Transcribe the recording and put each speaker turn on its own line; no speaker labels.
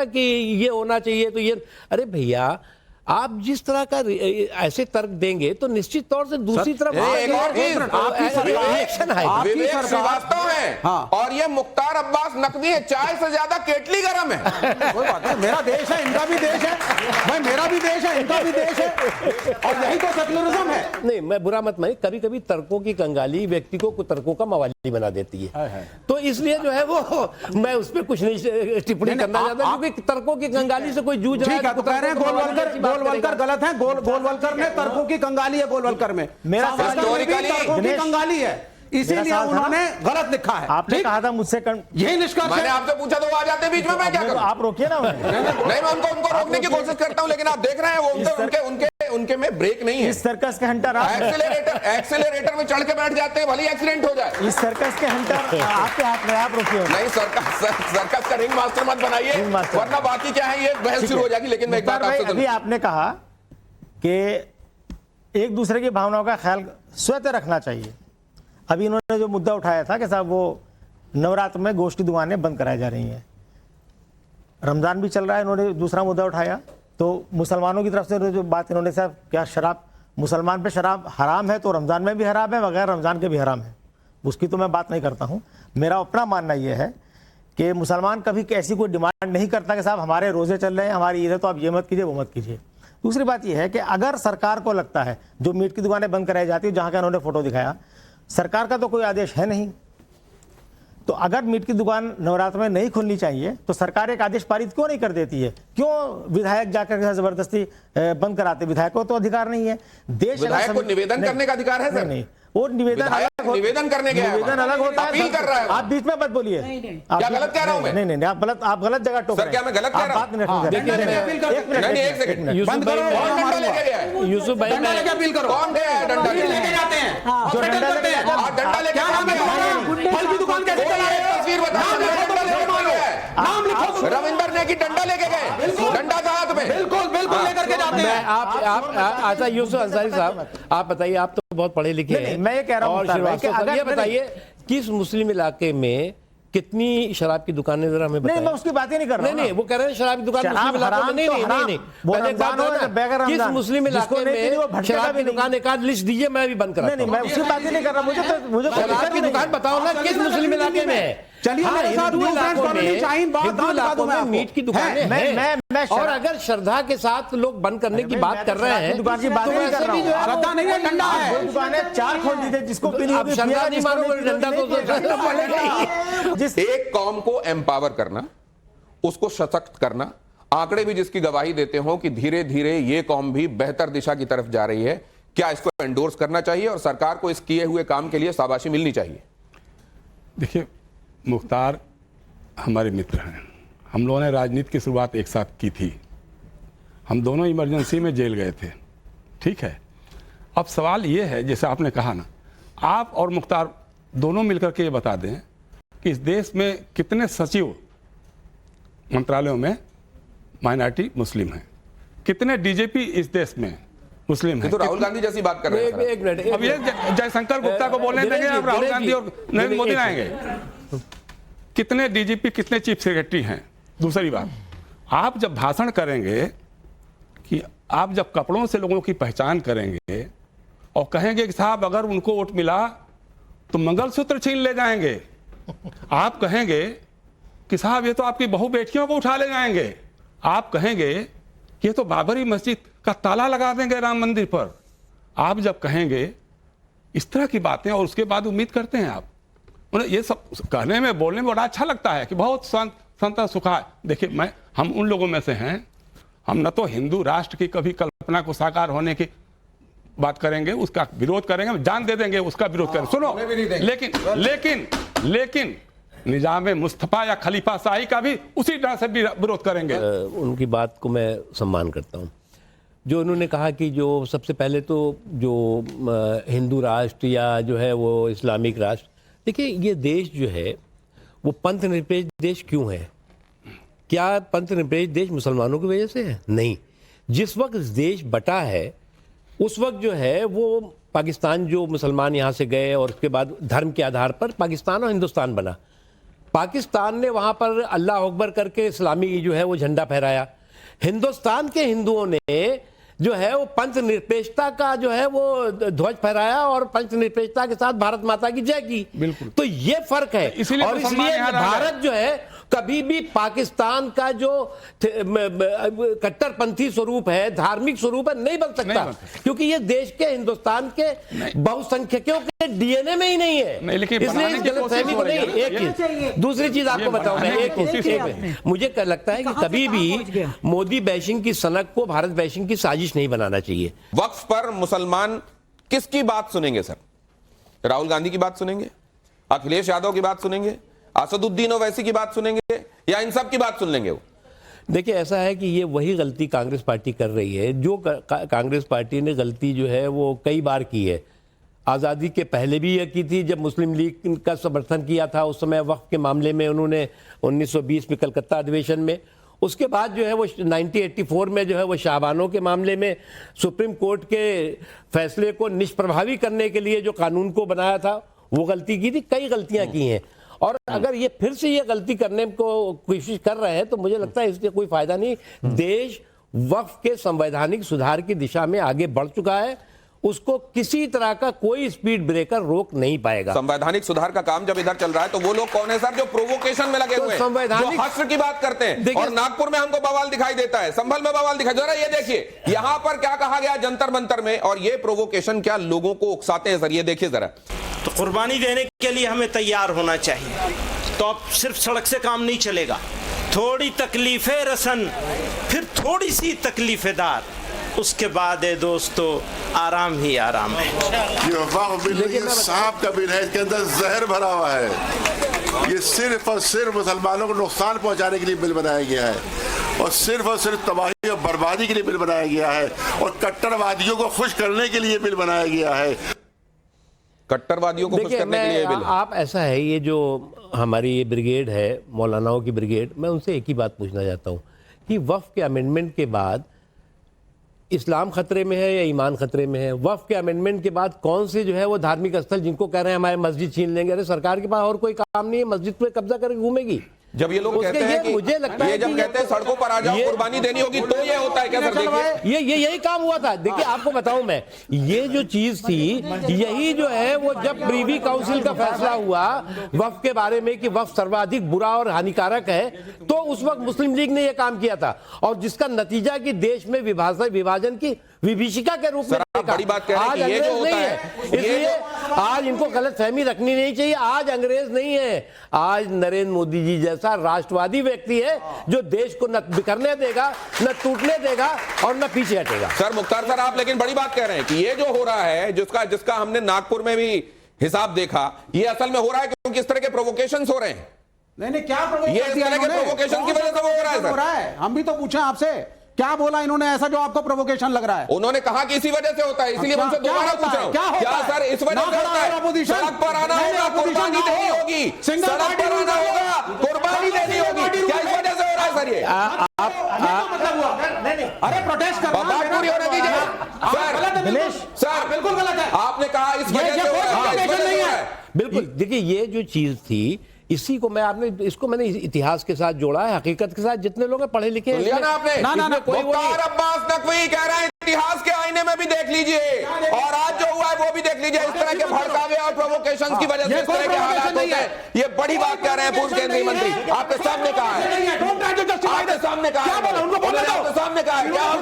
ना कि ये होना चाहिए तो ये, अरे भैया आप जिस तरह का ऐसे तर्क देंगे तो निश्चित तौर से दूसरी तरफ
एक और चीज,
रिएक्शन है।
विवेक श्रीवास्तव है और ये मुख्तार अब्बास नकवी है, चाय से ज्यादा केटली गरम है।
कोई बात नहीं, मेरा देश है, इनका भी देश है भाई, मेरा भी देश है, इनका भी देश है, और यही तो सेक्युलरिज्म है।
नहीं, मैं बुरा मत मानिए, कभी कभी तर्कों की कंगाली व्यक्ति को तर्कों का मवाली बना देती है, तो इसलिए जो है वो मैं उस पर कुछ नहीं टिप्पणी करना चाहता, क्योंकि तर्कों की कंगाली से कोई जूझ रहा है।
तो कह रहे हैं गोलवलकर गलत है, गोलवलकर ने तर्कों की कंगाली है, गोलवलकर में मेरा तर्कों की कंगाली है, इसीलिए उन्होंने गलत लिखा है।
आपने कहा था मुझसे
यही निष्कर्ष
मैंने आपसे पूछा तो वो आ जाते बीच में, मैं क्या करूं?
आप रोकिए ना।
नहीं, मैं उनको रोकने की कोशिश करता हूं, लेकिन आप देख रहे हैं वो उनके में ब्रेक नहीं है।
इस सर्कस के हंटर
एक्सेलरेटर में चढ़ के बैठ जाते हैं, भले एक्सीडेंट हो जाए।
इस सर्कस के हंटर आपके हाथ में, आप रोकिए।
नहीं, सर्कस का रिंग मास्टर मत बनाइए, वरना बाकी क्या है ये बहस शुरू हो जाएगी। लेकिन मैं एक बात आपसे,
अभी आपने कहा कि एक दूसरे की भावनाओं का ख्याल स्वतः रखना चाहिए। अभी इन्होंने जो मुद्दा उठाया था कि साहब वो नवरात्र में गोश्त दुकानें बंद कराई जा रही हैं, रमजान भी चल रहा है, इन्होंने दूसरा मुद्दा उठाया। तो मुसलमानों की तरफ से जो बात इन्होंने, साहब क्या शराब, मुसलमान पे शराब हराम है तो रमजान में भी हराम है, बगैर रमजान के भी हराम है, उसकी तो मैं बात नहीं करता हूँ। मेरा अपना मानना यह है कि मुसलमान कभी ऐसी कोई डिमांड नहीं करता कि साहब हमारे रोजे चल रहे हैं, हमारी ईद है, तो आप ये मत कीजिए, वो मत कीजिए। दूसरी बात यह है कि अगर सरकार को लगता है जो मीट की दुकानें बंद कराई जाती है, जहाँ का इन्होंने फोटो दिखाया, सरकार का तो कोई आदेश है नहीं, तो अगर मीट की दुकान नवरात्र में नहीं खुलनी चाहिए तो सरकार एक आदेश पारित क्यों नहीं कर देती है? क्यों विधायक जाकर जबरदस्ती बंद कराते? विधायक को तो अधिकार नहीं है।
विधायक को निवेदन करने का अधिकार है सर?
नहीं, वो निवेदन
करने गया,
निवेदन अलग होता है,
अपील कर रहा है।
आप बीच में मत बोलिए।
क्या गलत कह रहा हूं मैं?
नहीं, आप गलत जगह टोक रहे हैं।
सर, क्या मैं गलत कह रहा हूं? एक सेकंड,
यूसुफ भाई,
डंडा लेके गया है।
यूसुफ भाई,
डंडा लेके अपील करो।
कौन गया डंडा
लेके जाते हैं,
जो डंडा लेके जाते हैं,
डंडा लेके
क्या नाम है तुम्हारा? फल की दुकान कैसे चला रहे हो?
तस्वीर बताओ,
नाम लिखो।
रविंदर ने की डंडा लेके गए, डंडा था हाथ में।
बिल्कुल लेकर के जाते हैं।
आप अच्छा यूसुफ अंसारी साहब, आप बताइए, आप तो बहुत पढ़े लिखे हैं।
मैं ये कह रहा हूं
और श्रीवास्तव साहब, ये बताइए किस मुस्लिम इलाके में कितनी शराब की दुकानें, जरा हमें बताइए।
नहीं, मैं उसकी बात ही नहीं कर रहा हूं।
नहीं, वो कह रहे हैं शराब की दुकान मुस्लिम इलाकों में नहीं। पहले एक बात है, किस मुस्लिम इलाके में शराब की दुकान एक आध लिस्ट दीजिए, मैं भी बंद कराता हूं।
नहीं, मैं उसकी बात ही नहीं कर रहा। मुझे
शराब की दुकान बताओ ना, किस मुस्लिम इलाके में है?
चलिए मेरे साथ न्यू फ्रेंड्स कॉमेडी चाइन बात बता दूं मैं आपको।
मीट की दुकानें हैं, और अगर श्रद्धा के साथ लोग बंद करने की बात कर रहे हैं,
दुकान की बात नहीं कर रहा हूं।
श्रद्धा नहीं है, डंडा है।
वो दुकानें 4 खोल दी थी, जिसको पीनी
आप श्रद्धा नहीं मानोगे, डंडा तो
जिस
एक कौम को एम्पावर करना, उसको सशक्त करना, आंकड़े भी जिसकी गवाही देते हो कि धीरे धीरे ये कौम भी बेहतर दिशा की तरफ जा रही है, क्या इसको एंडोर्स करना चाहिए और सरकार को इस किए हुए काम के लिए शाबाशी मिलनी चाहिए?
देखिए, मुख्तार हमारे मित्र हैं, हम लोगों ने राजनीति की शुरुआत एक साथ की थी, हम दोनों इमरजेंसी में जेल गए थे, ठीक है। अब सवाल ये है, जैसे आपने कहा ना, आप और मुख्तार दोनों मिलकर के ये बता दें कि इस देश में कितने सचिव मंत्रालयों में माइनॉरिटी मुस्लिम हैं, कितने डीजीपी इस देश में मुस्लिम हैं।
तो राहुल गांधी जैसी बात कर रहे हैं।
एक मिनट,
अब ये जयशंकर गुप्ता को बोलने देंगे, अब राहुल गांधी और नरेंद्र मोदी आएंगे। कितने डीजीपी, कितने चीफ सेक्रेटरी हैं? दूसरी बात, आप जब भाषण करेंगे, कि आप जब कपड़ों से लोगों की पहचान करेंगे और कहेंगे कि साहब अगर उनको वोट मिला तो मंगलसूत्र छीन ले जाएंगे, आप कहेंगे कि साहब ये तो आपकी बहू बेटियों को उठा ले जाएंगे, आप कहेंगे ये तो बाबरी मस्जिद का ताला लगा देंगे राम मंदिर पर, आप जब कहेंगे इस तरह की बातें, और उसके बाद उम्मीद करते हैं आप, ये सब कहने में, बोलने में बड़ा अच्छा लगता है कि बहुत संत सुखा। देखिए, हम उन लोगों में से हैं, हम न तो हिंदू राष्ट्र की कभी कल्पना को साकार होने की बात करेंगे, उसका विरोध करेंगे, जान दे देंगे उसका विरोध करेंगे। सुनो, लेकिन निजाम मुस्तफा या खलीफा शाही का भी उसी तरह से विरोध करेंगे।
उनकी बात को मैं सम्मान करता हूं। जो उन्होंने कहा कि जो सबसे पहले तो जो हिंदू राष्ट्र या जो है वो इस्लामिक राष्ट्र, देखिए ये देश जो है वो पंथ निरपेक्ष देश क्यों है? क्या पंथ निरपेक्ष देश मुसलमानों की वजह से है? नहीं। जिस वक्त देश बटा है उस वक्त जो है वो पाकिस्तान, जो मुसलमान यहाँ से गए और उसके बाद धर्म के आधार पर पाकिस्तान और हिंदुस्तान बना। पाकिस्तान ने वहां पर अल्लाह अकबर करके इस्लामी जो है वो झंडा फहराया। हिंदुस्तान के हिंदुओं ने जो है वो पंचनिरपेक्षता का जो है वो ध्वज फहराया और पंचनिरपेक्षता के साथ भारत माता की जय की।
बिल्कुल।
तो ये फर्क है।
इसीलिए
और
मुसलमान
इसलिए
यहाँ रह रहे
भारत जो है कभी भी पाकिस्तान का जो कट्टरपंथी स्वरूप है, धार्मिक स्वरूप है, नहीं बन सकता, क्योंकि ये देश के हिंदुस्तान के बहुसंख्यकों के डीएनए में ही नहीं है।
नहीं, लेकिन
इसलिए
बनाने
इस
की
गलतफहमी को
कोशिश हो
नहीं।
रही है।
एक चीज, दूसरी चीज आपको बताऊं मैं, एक मुझे लगता है कि कभी भी मोदी बैशिंग की सनक को भारत बैशिंग की साजिश नहीं बनाना चाहिए।
वक्फ पर मुसलमान किसकी बात सुनेंगे सर? राहुल गांधी की बात सुनेंगे, अखिलेश यादव की बात सुनेंगे, असदुद्दीन ओवैसी की बात सुनेंगे, या इन सब की बात सुन लेंगे वो?
देखिए, ऐसा है कि ये वही गलती कांग्रेस पार्टी कर रही है जो कांग्रेस पार्टी ने गलती जो है वो कई बार की है। आज़ादी के पहले भी यह की थी, जब मुस्लिम लीग का समर्थन किया था उस समय वक्फ के मामले में उन्होंने 1920 में कलकत्ता अधिवेशन में। उसके बाद जो है वो 1984 में जो है वो शाहबानों के मामले में सुप्रीम कोर्ट के फैसले को निष्प्रभावी करने के लिए जो कानून को बनाया था वो गलती की थी। कई गलतियां की हैं, और अगर ये फिर से ये गलती करने को कोशिश कर रहे हैं तो मुझे लगता है इससे कोई फायदा नहीं। देश वक्फ के संवैधानिक सुधार की दिशा में आगे बढ़ चुका है, उसको किसी तरह का कोई स्पीड ब्रेकर रोक नहीं पाएगा।
संवैधानिक सुधार का काम जब इधर चल रहा है तो वो लोग कौन है सर जो प्रोवोकेशन में लगे
तो
हुए हैं,
संवैधानिक-
जो हश्र की बात करते हैं? और नागपुर में हमको बवाल दिखाई देता है, संभल में बवाल दिखाई, जरा ये देखिए यहां पर क्या कहा गया जंतर मंतर में, और ये प्रोवोकेशन क्या लोगों को उकसाते हैं सर, ये देखिए जरा।
तो कुर्बानी देने के लिए हमें तैयार होना चाहिए। तो अब सिर्फ सड़क से काम नहीं चलेगा, थोड़ी तकलीफें रसन, फिर थोड़ी सी तकलीफेदार, उसके बाद है दोस्तों आराम ही आराम है।
ये वक्फ बिल ये सांप का बिल है, इसके अंदर जहर भरा हुआ है। ये सिर्फ और सिर्फ मुसलमानों को नुकसान पहुंचाने के लिए बिल बनाया गया है, और सिर्फ तबाही और बर्बादी के लिए बिल बनाया गया है, और कट्टरवादियों को खुश करने के लिए बिल बनाया गया है।
कट्टरवादियों को खुश
देखिए,
करने के लिए ये बिल है।
आप ऐसा है, ये जो हमारी ये ब्रिगेड है मौलानाओं की ब्रिगेड, मैं उनसे एक ही बात पूछना चाहता हूँ कि वक्फ के अमेंडमेंट के बाद इस्लाम खतरे में है या ईमान खतरे में है? वक्फ के अमेंडमेंट के बाद कौन से जो है वो धार्मिक स्थल जिनको कह रहे हैं हमारे मस्जिद छीन लेंगे, अरे सरकार के पास और कोई काम नहीं है, मस्जिद पे कब्जा करके घूमेगी।
जब ये लोग कहते हैं कि
मुझे लगता है
ये जब कहते हैं सड़कों पर आ जाओ कुर्बानी देनी होगी, तो ये होता है क्या सर? देखिए
ये यही काम हुआ था। देखिए, आपको बताऊं मैं, ये जो चीज थी यही जो है वो जब प्रीवी काउंसिल का फैसला हुआ वक्फ के बारे में कि वक्फ सर्वाधिक बुरा और हानिकारक है, तो उस वक्त मुस्लिम लीग ने यह काम किया था, और जिसका नतीजा कि देश में विभाजन की विभीषिका के रूप में देखा।
बड़ी बात कह रहे हैं कि ये जो होता है,
इसलिए आज इनको गलत फहमी रखनी नहीं चाहिए। आज अंग्रेज नहीं है, आज नरेंद्र मोदी जी जैसा राष्ट्रवादी व्यक्ति है जो देश को न बिखरने देगा, न टूटने देगा, और न पीछे हटेगा।
सर मुख्तार सर, आप लेकिन बड़ी बात कह रहे हैं कि ये जो हो रहा है, जिसका हमने नागपुर में भी हिसाब देखा, ये असल में हो रहा है क्योंकि इस तरह के प्रोवोकेशंस हो रहे हैं।
नहीं, क्या
ये इस तरह के प्रोवोकेशन की वजह से वो हो रहा है।
हम भी तो पूछे आपसे, क्या बोला इन्होंने ऐसा जो आपको प्रोवोकेशन लग रहा है?
उन्होंने कहा कि इसी वजह से होता है, इसलिए उनसे दोबारा पूछ रहा हूं, क्या सर इस वजह से होता है? सड़क पर आना होगा, कुर्बानी देनी होगी, सड़क पर आना होगा, कुर्बानी देनी होगी, क्या इस वजह से हो रहा है सर? ये
अरे प्रोटेस्ट कर
बात पूरी होने दीजिए सर,
बिल्कुल गलत है।
आपने कहा इस वजह से हो रहा है।
बिल्कुल। देखिए, ये जो चीज थी इसी को मैंने इतिहास के साथ जोड़ा है, हकीकत के साथ। जितने लोग पढ़े लिखे हैं,
लिया ना आपने?
ना,
कोई मुख्तार अब्बास नकवी कह रहे हैं इतिहास के आईने में भी देख लीजिए, और आज जो हुआ है वो भी देख लीजिए। इस तरह के भड़कावे और प्रोवोकेशंस की वजह से इस तरह के हालात होते हैं। ये बड़ी बात कह रहे हैं पूर्व केंद्रीय मंत्री, आपके सामने कहा है, आपके सामने कहा है, आपके सामने कहा है। क्या